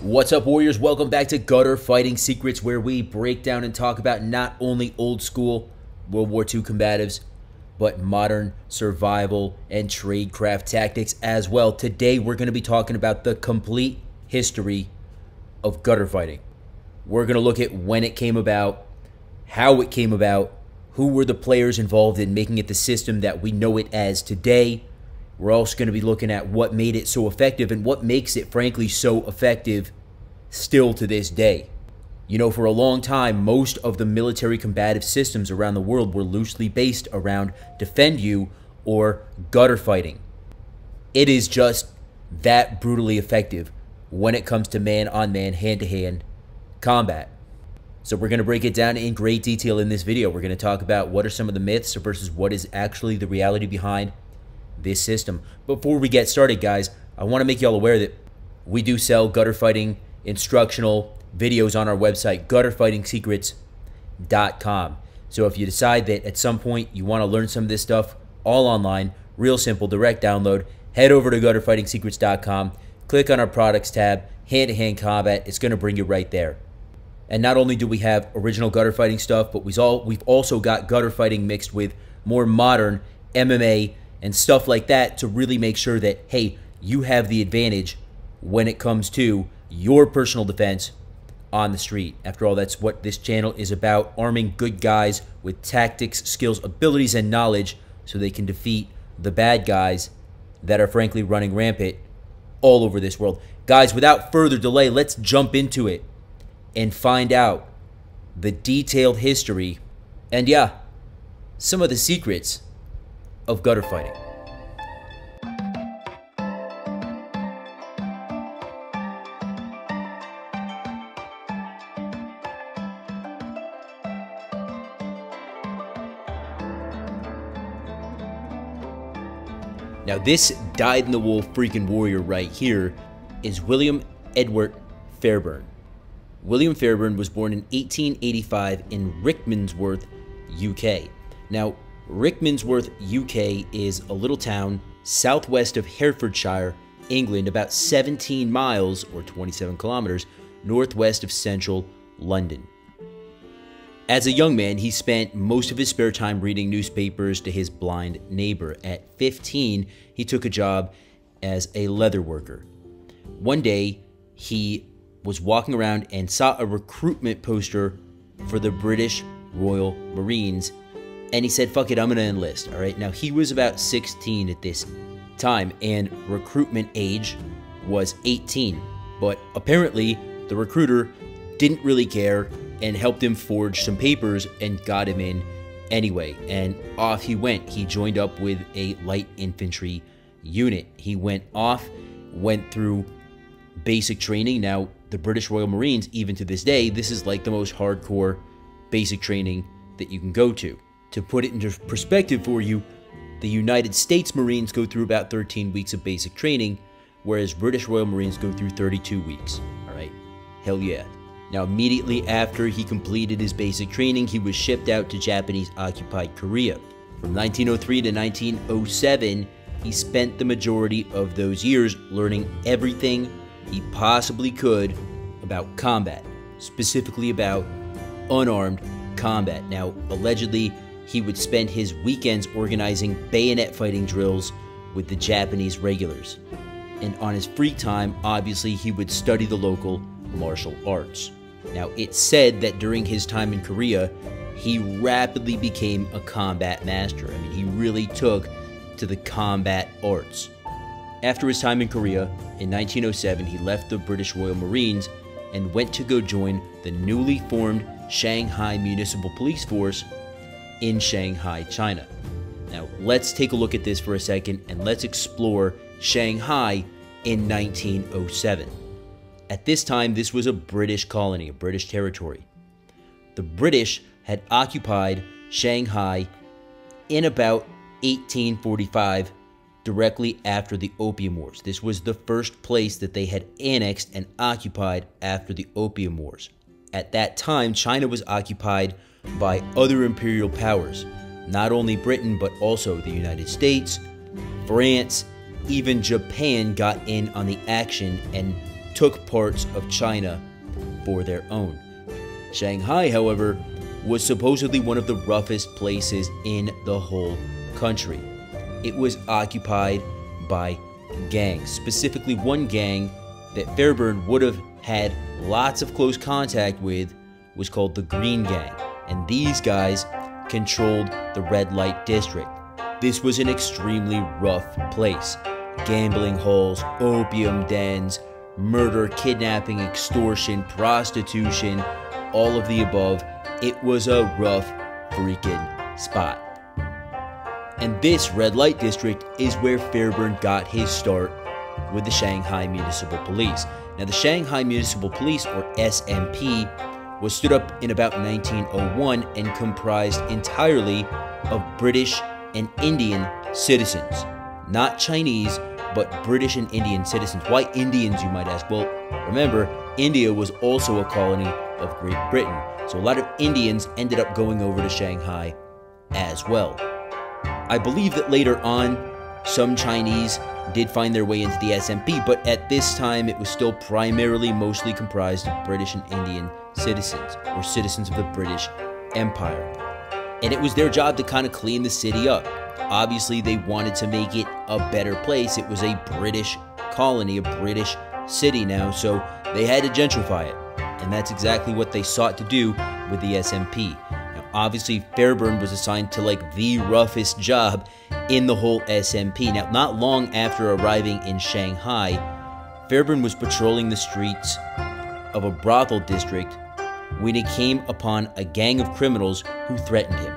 What's up, warriors? Welcome back to Gutter Fighting Secrets, where we break down and talk about not only old school World War II combatives, but modern survival and tradecraft tactics as well. Today, we're going to be talking about the complete history of gutter fighting. We're going to look at when it came about, how it came about, who were the players involved in making it the system that we know it as today. We're also going to be looking at what made it so effective and what makes it, frankly, so effective still to this day. You know, for a long time, most of the military combative systems around the world were loosely based around Defendu or gutter fighting. It is just that brutally effective when it comes to man-on-man, hand-to-hand combat. So we're going to break it down in great detail in this video. We're going to talk about what are some of the myths versus what is actually the reality behind this system. Before we get started, guys, I want to make y'all aware that we do sell gutter fighting instructional videos on our website, gutterfightingsecrets.com. So if you decide that at some point you want to learn some of this stuff all online, real simple, direct download, head over to gutterfightingsecrets.com, click on our products tab, hand-to-hand combat. It's going to bring you right there. And not only do we have original gutter fighting stuff, but we've also got gutter fighting mixed with more modern MMA and stuff like that to really make sure that, hey, you have the advantage when it comes to your personal defense on the street. After all, that's what this channel is about, arming good guys with tactics, skills, abilities, and knowledge so they can defeat the bad guys that are frankly running rampant all over this world. Guys, without further delay, let's jump into it and find out the detailed history and, yeah, some of the secrets of gutter fighting. Now, this dyed-in-the-wool freaking warrior right here is William Edward Fairburne. William Fairburne was born in 1885 in Rickmansworth, UK. Now, Rickmansworth, UK is a little town southwest of Herefordshire, England, about 17 miles or 27 kilometers northwest of central London. As a young man, he spent most of his spare time reading newspapers to his blind neighbor. At 15, he took a job as a leather worker. One day, he was walking around and saw a recruitment poster for the British Royal Marines, and he said, fuck it, I'm going to enlist. All right. Now, he was about 16 at this time, and recruitment age was 18. But apparently, the recruiter didn't really care and helped him forge some papers and got him in anyway. And off he went. He joined up with a light infantry unit. He went off, went through basic training. Now, the British Royal Marines, even to this day, this is like the most hardcore basic training that you can go to. To put it into perspective for you, the United States Marines go through about 13 weeks of basic training, whereas British Royal Marines go through 32 weeks. All right? Hell yeah. Now, immediately after he completed his basic training, he was shipped out to Japanese-occupied Korea. From 1903 to 1907, he spent the majority of those years learning everything he possibly could about combat, specifically about unarmed combat. Now, allegedly, he would spend his weekends organizing bayonet fighting drills with the Japanese regulars. And on his free time, obviously, he would study the local martial arts. Now, it's said that during his time in Korea, he rapidly became a combat master. I mean, he really took to the combat arts. After his time in Korea, in 1907, he left the British Royal Marines and went to go join the newly formed Shanghai Municipal Police Force in Shanghai, China. Now, let's take a look at this for a second, and let's explore Shanghai in 1907. At this time, this was a British colony, a British territory. The British had occupied Shanghai in about 1845, directly after the Opium Wars. This was the first place that they had annexed and occupied after the Opium Wars. At that time, China was occupied by other imperial powers, not only Britain, but also the United States, France, even Japan got in on the action and took parts of China for their own. Shanghai, however, was supposedly one of the roughest places in the whole country. It was occupied by gangs, specifically one gang that Fairburne would have had lots of close contact with was called the Green Gang, and these guys controlled the red light district. This was an extremely rough place. Gambling halls, opium dens, murder, kidnapping, extortion, prostitution, all of the above. It was a rough freaking spot. And this red light district is where Fairburne got his start with the Shanghai Municipal Police. Now, the Shanghai Municipal Police, or SMP, was stood up in about 1901 and comprised entirely of British and Indian citizens. Not Chinese, but British and Indian citizens. Why Indians, you might ask? Well, remember, India was also a colony of Great Britain, so a lot of Indians ended up going over to Shanghai as well. I believe that later on, some Chinese did find their way into the SMP, but at this time it was still primarily mostly comprised of British and Indian citizens, or citizens of the British Empire. And it was their job to kind of clean the city up. Obviously, they wanted to make it a better place. It was a British colony, a British city now, so they had to gentrify it. And that's exactly what they sought to do with the SMP. Now, obviously, Fairburne was assigned to like the roughest job in the whole SMP. Now, not long after arriving in Shanghai, Fairburne was patrolling the streets of a brothel district when he came upon a gang of criminals who threatened him.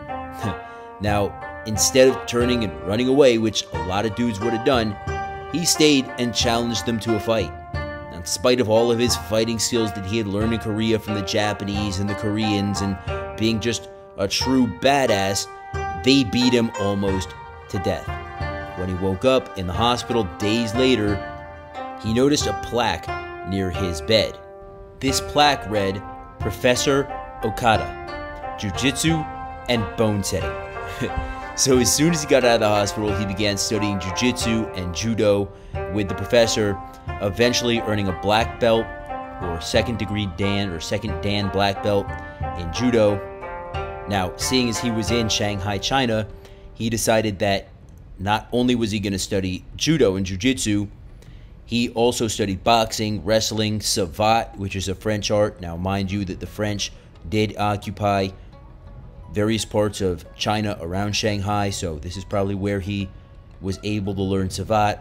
Now, instead of turning and running away, which a lot of dudes would have done, he stayed and challenged them to a fight. Now, in spite of all of his fighting skills that he had learned in Korea from the Japanese and the Koreans and being just a true badass, they beat him almost to death. When he woke up in the hospital days later, he noticed a plaque near his bed. This plaque read, Professor Okada, Jiu-Jitsu and Bone Setting. So as soon as he got out of the hospital, he began studying Jiu-Jitsu and Judo with the professor, eventually earning a black belt or second degree Dan or second Dan black belt in Judo. Now, seeing as he was in Shanghai, China, he decided that not only was he going to study Judo and Jiu-Jitsu, he also studied boxing, wrestling, savate, which is a French art. Now, mind you that the French did occupy various parts of China around Shanghai, so this is probably where he was able to learn savate.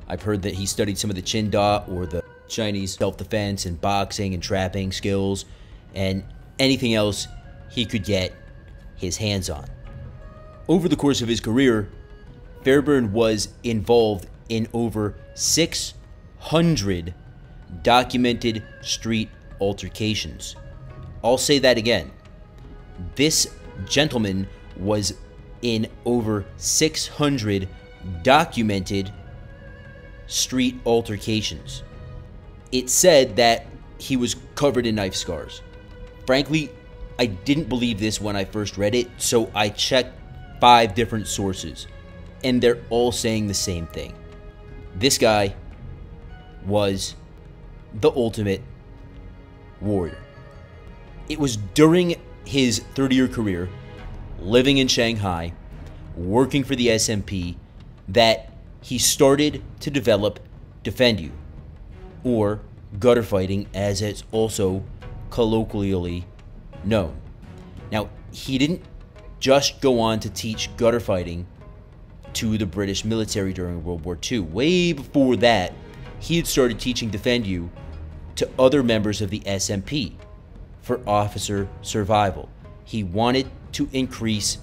I've heard that he studied some of the Chinda, or the Chinese self-defense and boxing and trapping skills, and anything else he could get his hands on. Over the course of his career, Fairburne was involved in over 600 documented street altercations. I'll say that again. This gentleman was in over 600 documented street altercations. It said that he was covered in knife scars. Frankly, I didn't believe this when I first read it, so I checked 5 different sources, and they're all saying the same thing. This guy was the ultimate warrior. It was during his 30-year career, living in Shanghai, working for the SMP, that he started to develop Defendu, or gutter fighting as it's also colloquially known. Now, he didn't just go on to teach gutter fighting to the British military during World War II. Way before that, he had started teaching Defendu to other members of the SMP for officer survival. He wanted to increase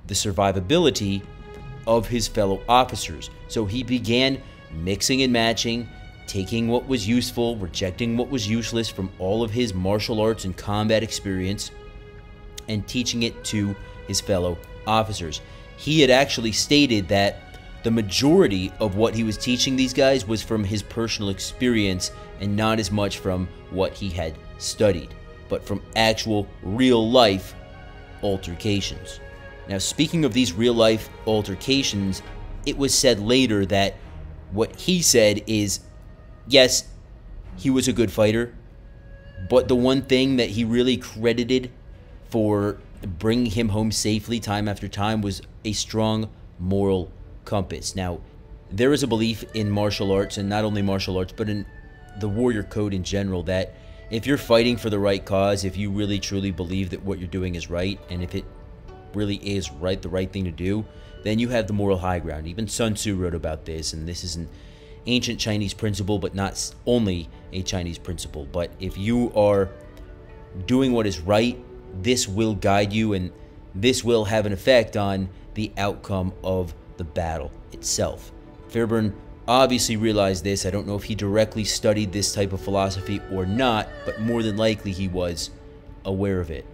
the survivability of his fellow officers. So he began mixing and matching, taking what was useful, rejecting what was useless from all of his martial arts and combat experience, and teaching it to his fellow officers. He had actually stated that the majority of what he was teaching these guys was from his personal experience and not as much from what he had studied, but from actual real-life altercations. Now, speaking of these real-life altercations, it was said later that what he said is, yes, he was a good fighter, but the one thing that he really credited for bringing him home safely time after time was a strong moral compass. Now, there is a belief in martial arts, and not only martial arts, but in the warrior code in general, that if you're fighting for the right cause, if you really truly believe that what you're doing is right, and if it really is right, the right thing to do, then you have the moral high ground. Even Sun Tzu wrote about this, and this is an ancient Chinese principle, but not only a Chinese principle. But if you are doing what is right, this will guide you, and this will have an effect on the outcome of the battle itself. Fairburne obviously realized this. I don't know if he directly studied this type of philosophy or not, but more than likely he was aware of it.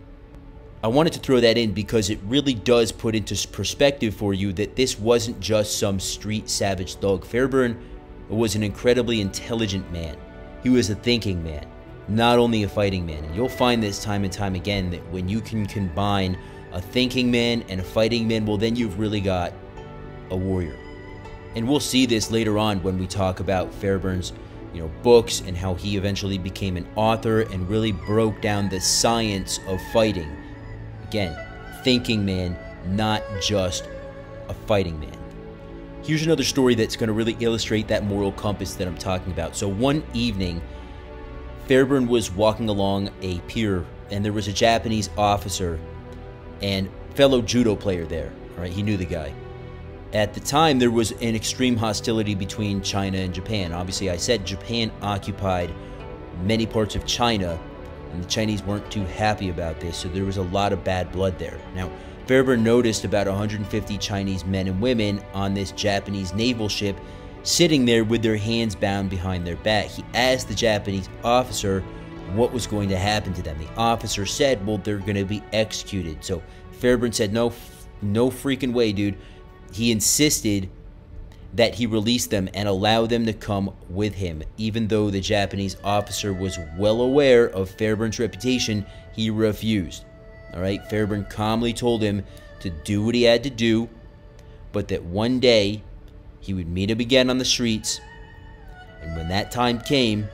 I wanted to throw that in because it really does put into perspective for you that this wasn't just some street savage thug. Fairburne was an incredibly intelligent man. He was a thinking man, not only a fighting man. And you'll find this time and time again, that when you can combine a thinking man and a fighting man, well, then you've really got a warrior. And we'll see this later on when we talk about Fairburne's, books, and how he eventually became an author and really broke down the science of fighting. Again, thinking man, not just a fighting man. Here's another story that's going to really illustrate that moral compass that I'm talking about. So one evening, Fairburne was walking along a pier, and there was a Japanese officer and fellow judo player there. All right, he knew the guy. At the time, there was an extreme hostility between China and Japan. Obviously, I said Japan occupied many parts of China, and the Chinese weren't too happy about this, so there was a lot of bad blood there. Now, Fairburne noticed about 150 Chinese men and women on this Japanese naval ship sitting there with their hands bound behind their back. He asked the Japanese officer what was going to happen to them. The officer said, well, they're going to be executed. So Fairburne said, no freaking way, dude. He insisted that he release them and allow them to come with him. Even though the Japanese officer was well aware of Fairburne's reputation, he refused. All right, Fairburne calmly told him to do what he had to do, but that one day he would meet him again on the streets, and when that time came,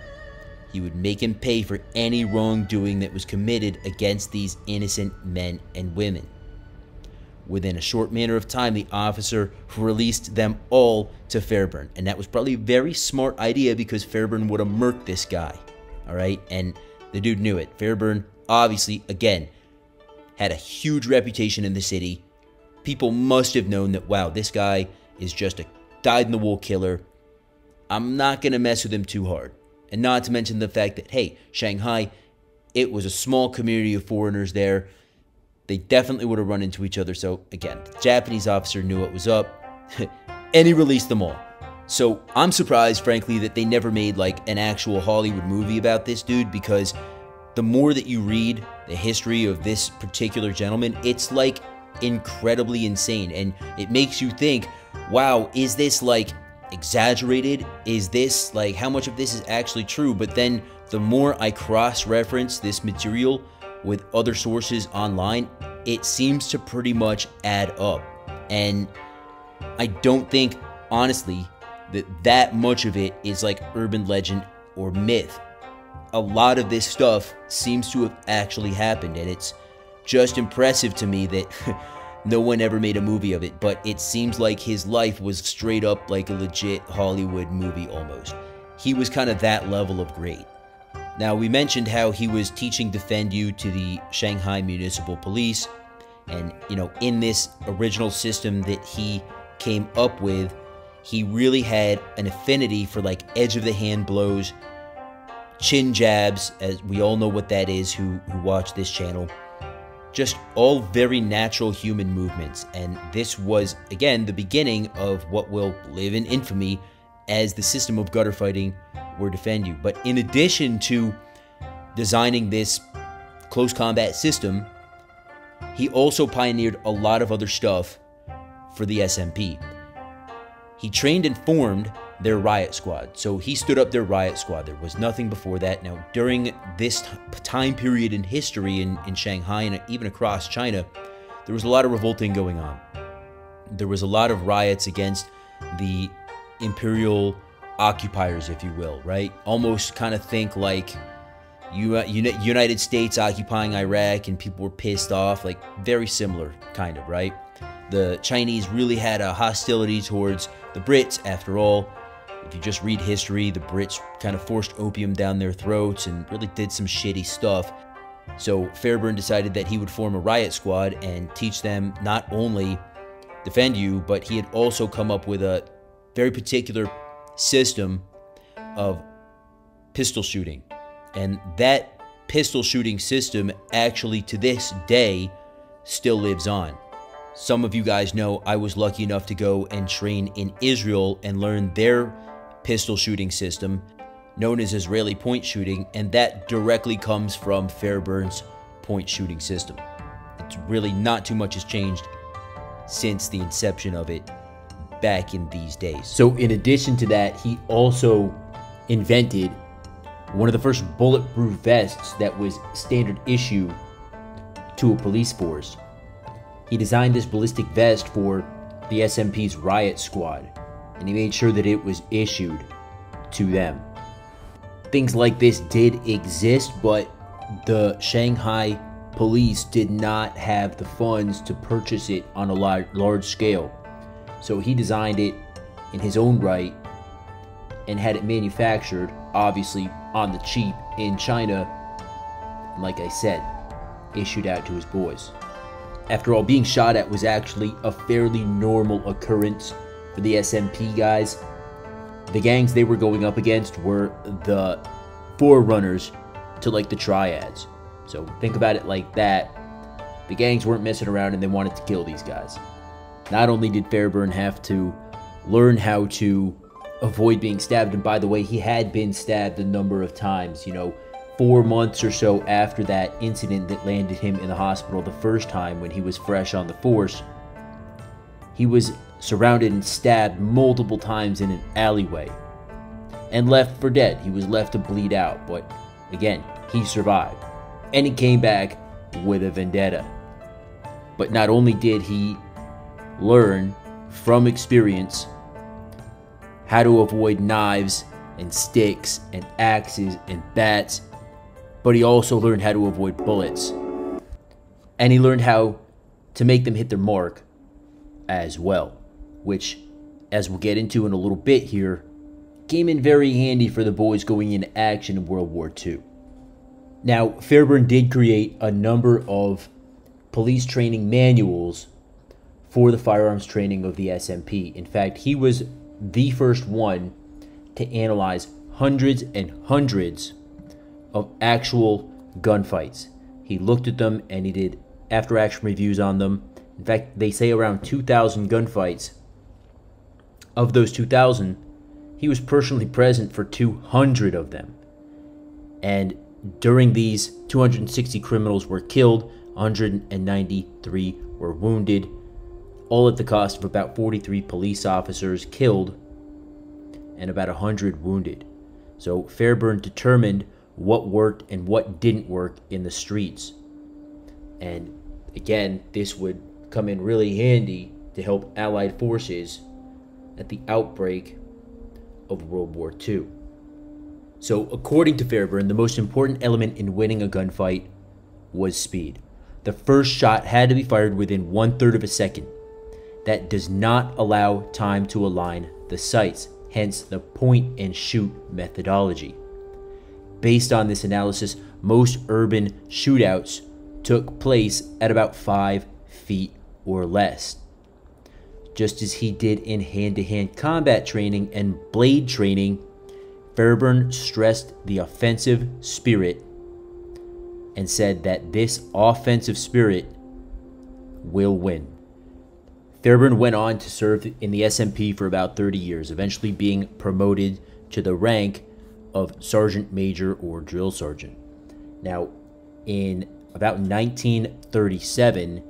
he would make him pay for any wrongdoing that was committed against these innocent men and women. Within a short manner of time, the officer released them all to Fairburne. And that was probably a very smart idea, because Fairburne would have murked this guy. All right? And the dude knew it. Fairburne, obviously, again, had a huge reputation in the city. People must have known that, wow, this guy is just a dyed-in-the-wool killer. I'm not going to mess with him too hard. And not to mention the fact that, hey, Shanghai, it was a small community of foreigners there. They definitely would have run into each other. So, again, the Japanese officer knew what was up, and he released them all. So, I'm surprised, frankly, that they never made, like, an actual Hollywood movie about this dude, because the more that you read the history of this particular gentleman, it's, like, incredibly insane. And it makes you think, wow, is this, like, exaggerated? Is this, like, how much of this is actually true? But then, the more I cross-reference this material with other sources online, it seems to pretty much add up. And I don't think, honestly, that much of it is like urban legend or myth. A lot of this stuff seems to have actually happened, and it's just impressive to me that no one ever made a movie of it. But it seems like his life was straight up like a legit Hollywood movie almost. He was kind of that level of great. Now, we mentioned how he was teaching Defendu to the Shanghai Municipal Police, and, in this original system that he came up with, he really had an affinity for, like, edge-of-the-hand blows, chin jabs, as we all know what that is who watch this channel. Just all very natural human movements, and this was, again, the beginning of what will live in infamy as the system of gutter fighting or Defendu. But in addition to designing this close combat system, he also pioneered a lot of other stuff for the SMP. He trained and formed their riot squad. So he stood up their riot squad. There was nothing before that. Now, during this time period in history in Shanghai and even across China, there was a lot of revolting going on. There was a lot of riots against the imperial occupiers, if you will, right? Almost kind of think like United States occupying Iraq and people were pissed off, like very similar kind of, right? The Chinese really had a hostility towards the Brits. After all, if you just read history, the Brits kind of forced opium down their throats and really did some shitty stuff. So Fairburne decided that he would form a riot squad and teach them not only Defendu, but he had also come up with a very particular system of pistol shooting. And that pistol shooting system actually to this day still lives on. Some of you guys know I was lucky enough to go and train in Israel and learn their pistol shooting system, known as Israeli point shooting, and that directly comes from Fairburne's point shooting system. It's really not too much has changed since the inception of it back in these days. So in addition to that, he also invented one of the first bulletproof vests that was standard issue to a police force. He designed this ballistic vest for the SMP's riot squad, and he made sure that it was issued to them. Things like this did exist, but the Shanghai police did not have the funds to purchase it on a large scale. So he designed it in his own right and had it manufactured, obviously on the cheap, in China, and like I said, issued out to his boys. After all, being shot at was actually a fairly normal occurrence for the SMP guys. The gangs they were going up against were the forerunners to like the triads. So think about it like that. The gangs weren't messing around and they wanted to kill these guys. Not only did Fairburne have to learn how to avoid being stabbed, and by the way, he had been stabbed a number of times, 4 months or so after that incident that landed him in the hospital the first time when he was fresh on the force. He was surrounded and stabbed multiple times in an alleyway and left for dead. He was left to bleed out, but again, he survived. And he came back with a vendetta. But not only did he learn from experience how to avoid knives and sticks and axes and bats, but he also learned how to avoid bullets. And he learned how to make them hit their mark as well, which, as we'll get into in a little bit here, came in very handy for the boys going into action in World War II. Now, Fairburne did create a number of police training manuals for the firearms training of the SMP. In fact, he was the first one to analyze hundreds and hundreds of actual gunfights. He looked at them and he did after-action reviews on them. In fact, they say around 2,000 gunfights. Of those 2,000, he was personally present for 200 of them. And during these, 260 criminals were killed, 193 were wounded, all at the cost of about 43 police officers killed and about 100 wounded. So Fairburne determined what worked and what didn't work in the streets. And again, this would come in really handy to help Allied forces at the outbreak of World War II. So according to Fairburne, the most important element in winning a gunfight was speed. The first shot had to be fired within 1/3 of a second. That does not allow time to align the sights, hence the point and shoot methodology. Based on this analysis, most urban shootouts took place at about 5 feet or less. Just as he did in hand-to-hand combat training and blade training, Fairburne stressed the offensive spirit and said that this offensive spirit will win. Fairburne went on to serve in the SMP for about 30 years, eventually being promoted to the rank of sergeant major or drill sergeant. Now, in about 1937,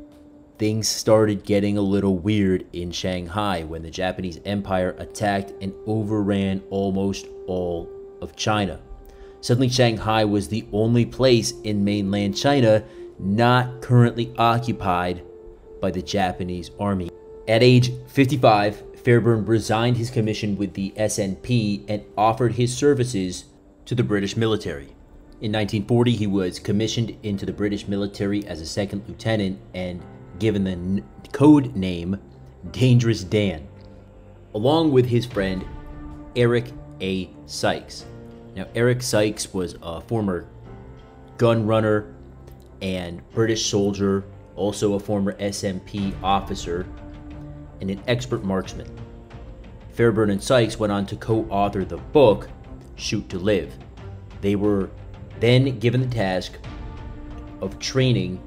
things started getting a little weird in Shanghai when the Japanese Empire attacked and overran almost all of China. Suddenly, Shanghai was the only place in mainland China not currently occupied by the Japanese army. At age 55, Fairburne resigned his commission with the SNP and offered his services to the British military. In 1940, he was commissioned into the British military as a second lieutenant and given the code name Dangerous Dan, along with his friend Eric A. Sykes. Now, Eric Sykes was a former gun runner and British soldier, also a former SMP officer, and an expert marksman. Fairburne and Sykes went on to co-author the book Shoot to Live. They were then given the task of training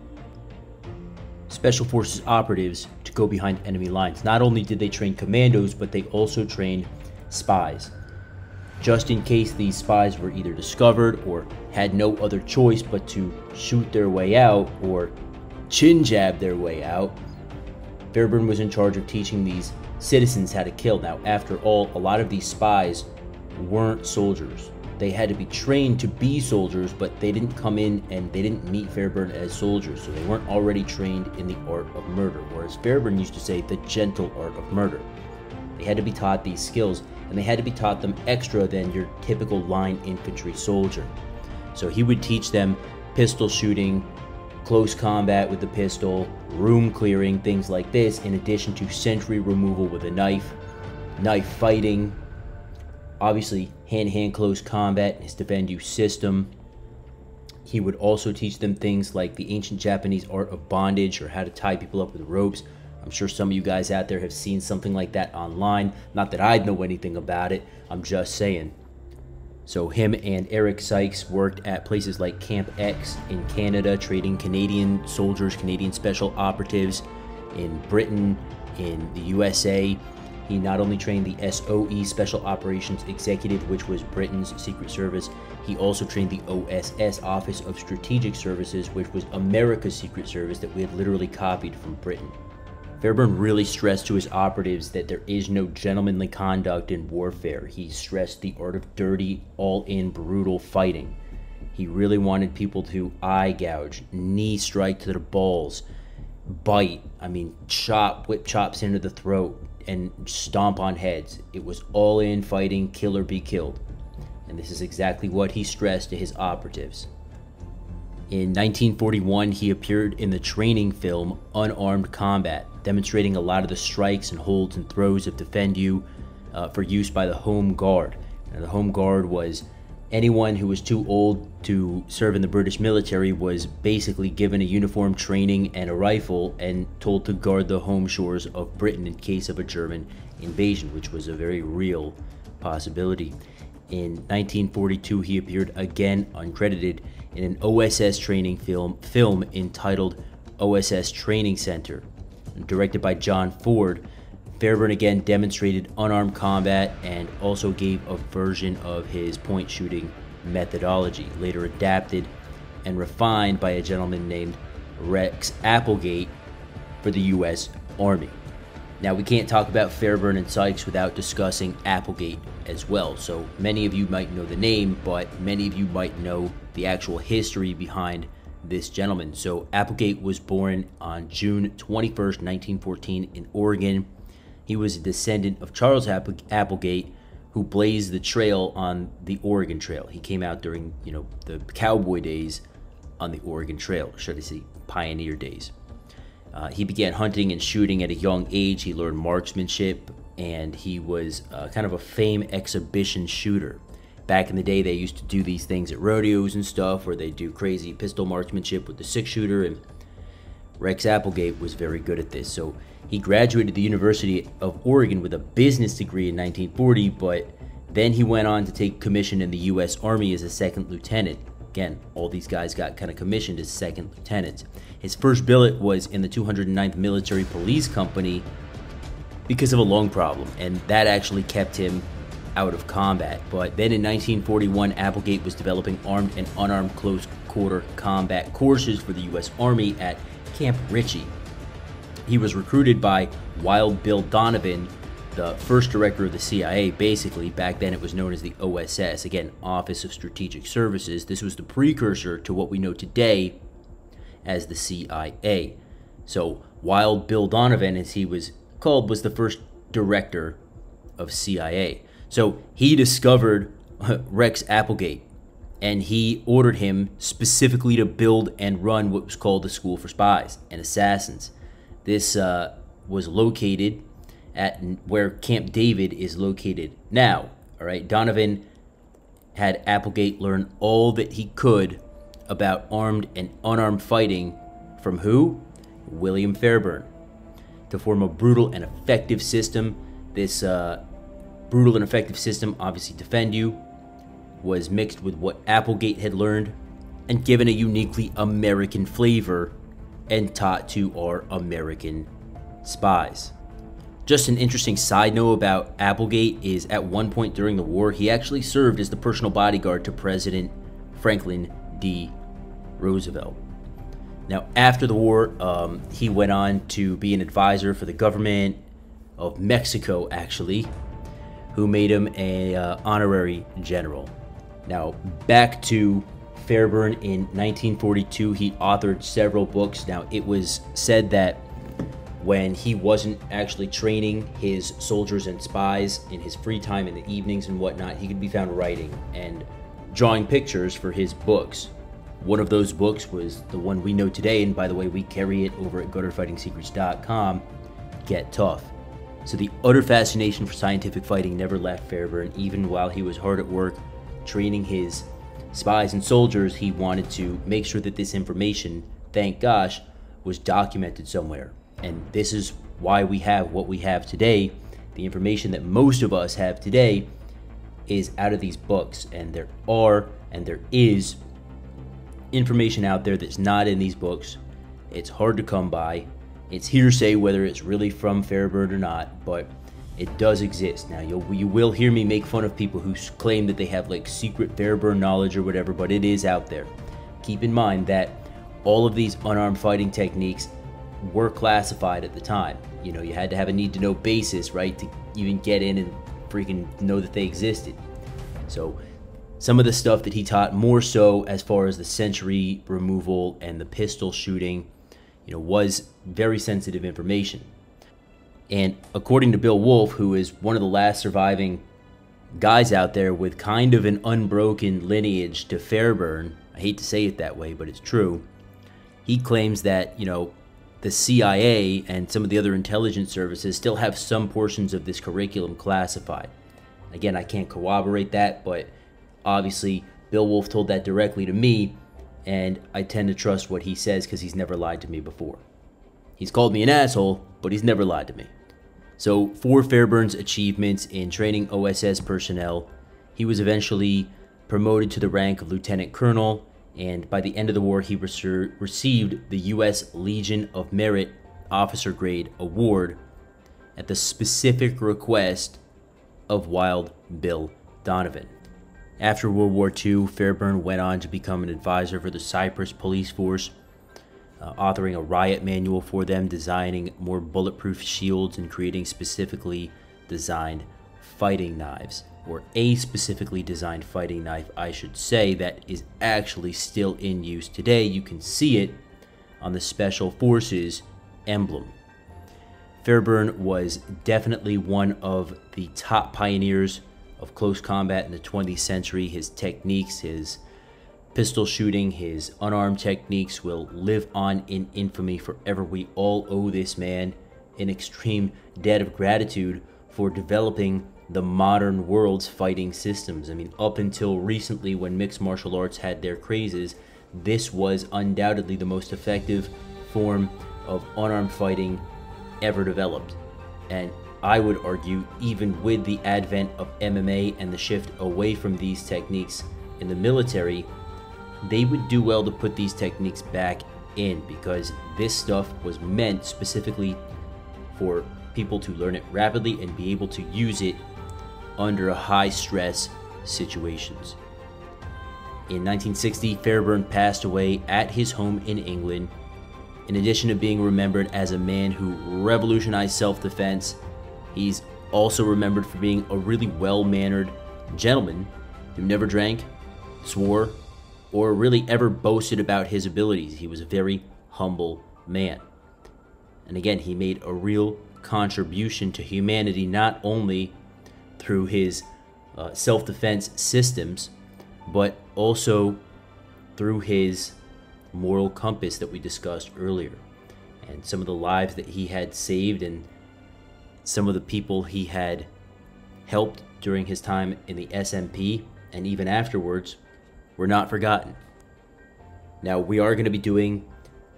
Special Forces operatives to go behind enemy lines. Not only did they train commandos, but they also trained spies, just in case these spies were either discovered or had no other choice but to shoot their way out or chin jab their way out. Fairburne was in charge of teaching these citizens how to kill. Now, after all, a lot of these spies weren't soldiers. They had to be trained to be soldiers, but they didn't come in and they didn't meet Fairburne as soldiers, so they weren't already trained in the art of murder, or as Fairburne used to say, the gentle art of murder. They had to be taught these skills, and they had to be taught them extra than your typical line infantry soldier. So he would teach them pistol shooting, close combat with the pistol, room clearing, things like this, in addition to sentry removal with a knife, knife fighting, obviously hand-to-hand close combat, his Defendu system. He would also teach them things like the ancient Japanese art of bondage, or how to tie people up with ropes. I'm sure some of you guys out there have seen something like that online. Not that I'd know anything about it, I'm just saying. So him and Eric Sykes worked at places like Camp X in Canada, training Canadian soldiers, Canadian special operatives in Britain, in the USA. He not only trained the SOE, Special Operations Executive, which was Britain's Secret Service, he also trained the OSS, Office of Strategic Services, which was America's Secret Service that we had literally copied from Britain. Fairburne really stressed to his operatives that there is no gentlemanly conduct in warfare. He stressed the art of dirty, all-in, brutal fighting. He really wanted people to eye gouge, knee strike to their balls, bite, chop, whip chops into the throat, and stomp on heads. It was all-in fighting, kill or be killed. And this is exactly what he stressed to his operatives. In 1941, he appeared in the training film Unarmed Combat, demonstrating a lot of the strikes and holds and throws of Defendu for use by the Home Guard. And the Home Guard was anyone who was too old to serve in the British military was basically given a uniform, training, and a rifle and told to guard the home shores of Britain in case of a German invasion, which was a very real possibility. In 1942, he appeared again uncredited in an OSS training film entitled OSS Training Center. Directed by John Ford, Fairburne again demonstrated unarmed combat and also gave a version of his point shooting methodology, later adapted and refined by a gentleman named Rex Applegate for the U.S. Army. Now, we can't talk about Fairburne and Sykes without discussing Applegate as well. So many of you might know the name, but many of you might know the actual history behind this gentleman. So Applegate was born on June 21st, 1914 in Oregon. He was a descendant of Charles Applegate, who blazed the trail on the Oregon Trail. He came out during, the cowboy days on the Oregon Trail, or should I say pioneer days. He began hunting and shooting at a young age. He learned marksmanship, and he was kind of a famed exhibition shooter. Back in the day, they used to do these things at rodeos and stuff, where they do crazy pistol marksmanship with the six-shooter, and Rex Applegate was very good at this. So he graduated the University of Oregon with a business degree in 1940, but then he went on to take commission in the U.S. Army as a second lieutenant. Again, all these guys got kind of commissioned as second lieutenants. His first billet was in the 209th Military Police Company because of a lung problem, and that actually kept him out of combat. But then in 1941, Applegate was developing armed and unarmed close quarter combat courses for the U.S. Army at Camp Ritchie. He was recruited by Wild Bill Donovan, the first director of the CIA. Basically, back then it was known as the OSS, again, Office of Strategic Services. This was the precursor to what we know today as the CIA. So Wild Bill Donovan, as he was called, was the first director of CIA. So he discovered Rex Applegate, and he ordered him specifically to build and run what was called the School for Spies and Assassins. This was located at where Camp David is located now. All right, Donovan had Applegate learn all that he could about armed and unarmed fighting from who? William Fairburne, to form a brutal and effective system. This brutal and effective system, obviously Defendu, was mixed with what Applegate had learned and given a uniquely American flavor and taught to our American spies. Just an interesting side note about Applegate is at one point during the war, he actually served as the personal bodyguard to President Franklin D. Roosevelt. Now, after the war, he went on to be an advisor for the government of Mexico, actually, who made him a honorary general. Now, back to Fairburne in 1942, he authored several books. Now, it was said that when he wasn't actually training his soldiers and spies in his free time in the evenings and whatnot, he could be found writing and drawing pictures for his books. One of those books was the one we know today, and by the way, we carry it over at gutterfightingsecrets.com, Get Tough. So the utter fascination for scientific fighting never left Fairburne. Even while he was hard at work training his spies and soldiers, he wanted to make sure that this information, thank gosh, was documented somewhere. And this is why we have what we have today. The information that most of us have today is out of these books, and there is information out there that's not in these books. It's hard to come by. It's hearsay whether it's really from Fairburne or not, but it does exist. Now, you will hear me make fun of people who claim that they have like secret Fairburne knowledge or whatever, but it is out there. Keep in mind that all of these unarmed fighting techniques were classified at the time. You know, you had to have a need-to-know basis, right, to even get in and freaking know that they existed. So some of the stuff that he taught, more so as far as the sentry removal and the pistol shooting, you know, was very sensitive information. And according to Bill Wolfe, who is one of the last surviving guys out there with kind of an unbroken lineage to Fairburne, I hate to say it that way, but it's true, he claims that, you know, the CIA and some of the other intelligence services still have some portions of this curriculum classified. Again, I can't corroborate that, but obviously Bill Wolfe told that directly to me, and I tend to trust what he says because he's never lied to me before. He's called me an asshole, but he's never lied to me. So for Fairburne's achievements in training OSS personnel, he was eventually promoted to the rank of lieutenant colonel, and by the end of the war, he received the U.S. Legion of Merit Officer Grade Award at the specific request of Wild Bill Donovan. After World War II, Fairburne went on to become an advisor for the Cyprus Police Force, authoring a riot manual for them, designing more bulletproof shields, and creating specifically designed fighting knives, or a specifically designed fighting knife, I should say, that is actually still in use today. You can see it on the Special Forces emblem. Fairburne was definitely one of the top pioneers of close combat in the 20th century. His techniques, his pistol shooting, his unarmed techniques will live on in infamy forever. We all owe this man an extreme debt of gratitude for developing the modern world's fighting systems. I mean, up until recently, when mixed martial arts had their crazes, this was undoubtedly the most effective form of unarmed fighting ever developed. And I would argue, even with the advent of MMA and the shift away from these techniques in the military, they would do well to put these techniques back in, because this stuff was meant specifically for people to learn it rapidly and be able to use it under high stress situations. In 1960, Fairburne passed away at his home in England. In addition to being remembered as a man who revolutionized self-defense, he's also remembered for being a really well-mannered gentleman who never drank, swore, or really ever boasted about his abilities. He was a very humble man. And again, he made a real contribution to humanity, not only through his self-defense systems, but also through his moral compass that we discussed earlier, and some of the lives that he had saved and some of the people he had helped during his time in the SMP and even afterwards were not forgotten. Now, we are going to be doing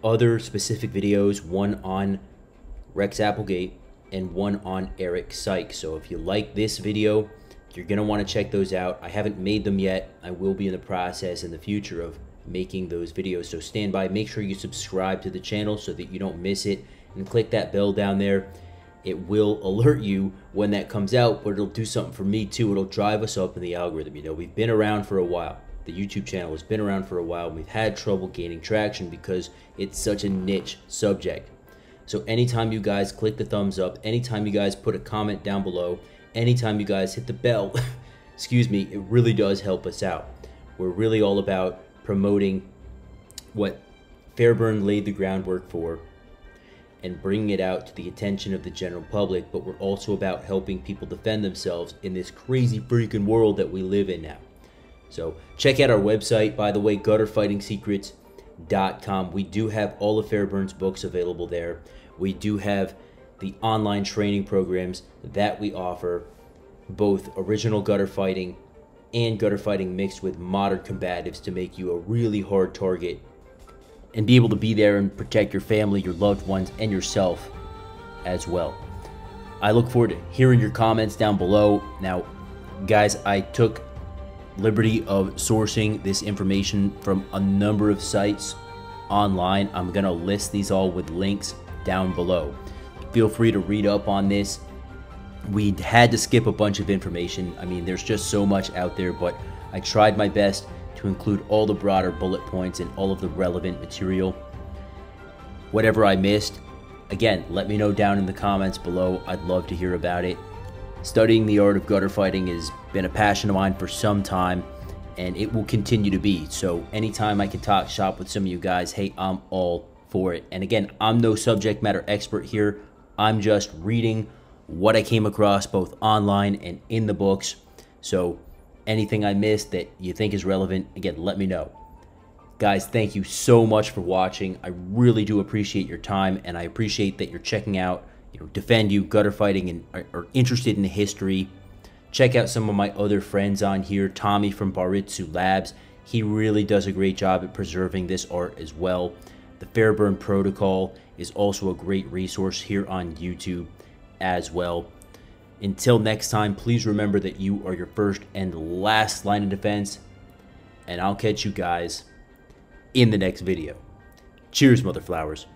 other specific videos, one on Rex Applegate and one on Eric Sykes. So if you like this video, you're going to want to check those out. I haven't made them yet. I will be in the process in the future of making those videos. So stand by. Make sure you subscribe to the channel so that you don't miss it. And click that bell down there. It will alert you when that comes out, but it'll do something for me too. It'll drive us up in the algorithm. You know, we've been around for a while. The YouTube channel has been around for a while. We've had trouble gaining traction because it's such a niche subject. So anytime you guys click the thumbs up, anytime you guys put a comment down below, anytime you guys hit the bell, excuse me, it really does help us out. We're really all about promoting what Fairburne laid the groundwork for and bringing it out to the attention of the general public, but we're also about helping people defend themselves in this crazy freaking world that we live in now. So check out our website, by the way, gutterfightingsecrets.com. We do have all of Fairburne's books available there. We do have the online training programs that we offer, both original gutter fighting and gutter fighting mixed with modern combatives to make you a really hard target and be able to be there and protect your family, your loved ones, and yourself as well. I look forward to hearing your comments down below. Now, guys, I took liberty of sourcing this information from a number of sites online. I'm gonna list these all with links down below. Feel free to read up on this. We had to skip a bunch of information. I mean, there's just so much out there, but I tried my best to include all the broader bullet points and all of the relevant material. Whatever I missed, again, let me know down in the comments below. I'd love to hear about it. Studying the art of gutter fighting has been a passion of mine for some time, and it will continue to be. So anytime I can talk shop with some of you guys, hey, I'm all for it. And again, I'm no subject matter expert here. I'm just reading what I came across both online and in the books. So anything I missed that you think is relevant, again, let me know. Guys, thank you so much for watching. I really do appreciate your time, and I appreciate that you're checking out, Defendu, gutter fighting, and are interested in history. Check out some of my other friends on here. Tommy from Baritsu Labs. He really does a great job at preserving this art as well. The Fairburne Protocol is also a great resource here on YouTube as well. Until next time, please remember that you are your first and last line of defense, and I'll catch you guys in the next video. Cheers, mother flowers.